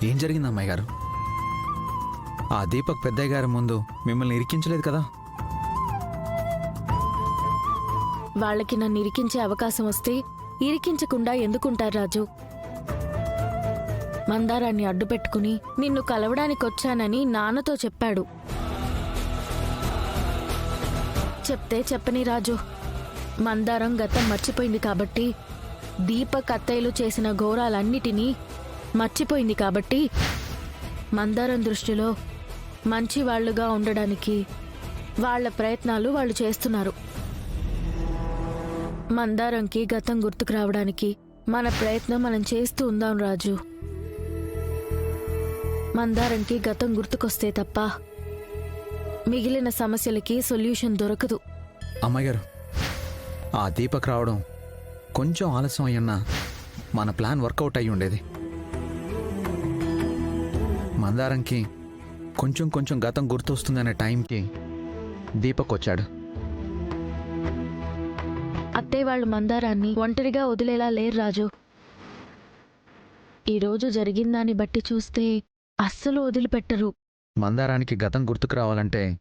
ఏం జరిగింది అమ్మాయి గారు? ఆ దీపక్ పెద్దయ్య గారి ముందు మిమ్మల్ని ఇరికించలేదు కదా? వాళ్ళకి నన్ను ఇరికించే అవకాశం వస్తే ఇరికించకుండా ఎందుకుంటారు రాజు? మందారాన్ని అడ్డుపెట్టుకుని నిన్ను కలవడానికొచ్చానని నాన్నతో చెప్పాడు. చెప్తే చెప్పని రాజు, మందారం గతం మర్చిపోయింది కాబట్టి, దీపక్ అత్తయ్యలు చేసిన ఘోరాలన్నిటినీ మర్చిపోయింది కాబట్టి, మందారం దృష్టిలో మంచి వాళ్లుగా ఉండడానికి వాళ్ల ప్రయత్నాలు వాళ్ళు చేస్తున్నారు. మందారంకి గతం గుర్తుకు రావడానికి మన ప్రయత్నం మనం చేస్తూ ఉందాం రాజు. మందారంకి గతం గుర్తుకొస్తే తప్ప మిగిలిన సమస్యలకి సొల్యూషన్ దొరకదు. అమ్మాయి గారు, ఆ దీపక్ రావడం కొంచెం ఆలస్యం అయ్యన్నా మన ప్లాన్ వర్కౌట్ అయ్యి ఉండేది. మందారంకి కొంచెం కొంచెం గతం గుర్తొస్తుందనే టైంకి దీపక్ వచ్చాడు. అత్తయ్య వాళ్ళు మందారాన్ని ఒంటరిగా వదిలేలా లేరు రాజు. ఈరోజు జరిగిందాన్ని బట్టి చూస్తే అస్సలు వదిలిపెట్టరు. మందారానికి గతం గుర్తుకు రావాలంటే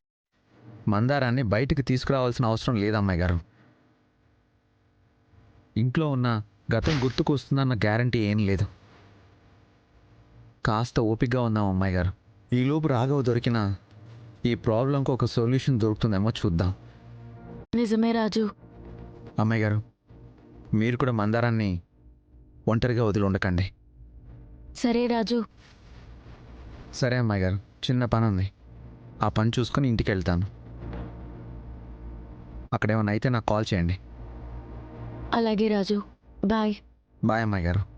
మందారాన్ని బయటికి తీసుకురావాల్సిన అవసరం లేదమ్మాయి గారు. ఇంట్లో ఉన్న గతం గుర్తుకు వస్తుందన్న గ్యారంటీ ఏం లేదు. కాస్త ఓపికగా ఉందాం అమ్మాయి గారు. ఈలోపు రాఘవ్ దొరికినా ఈ ప్రాబ్లంకి ఒక సొల్యూషన్ దొరుకుతుందేమో చూద్దాం. నిజమే రాజు. అమ్మాయి గారు, మీరు కూడా మందారాన్ని ఒంటరిగా వదిలి ఉండకండి. సరే రాజు. సరే అమ్మాయి గారు, చిన్న పని ఉంది, ఆ పని చూసుకొని ఇంటికి వెళ్తాను. అక్కడేమన్నా అయితే నాకు కాల్ చేయండి. అలాగే రాజు. బాయ్. బాయ్ అమ్మాయి గారు.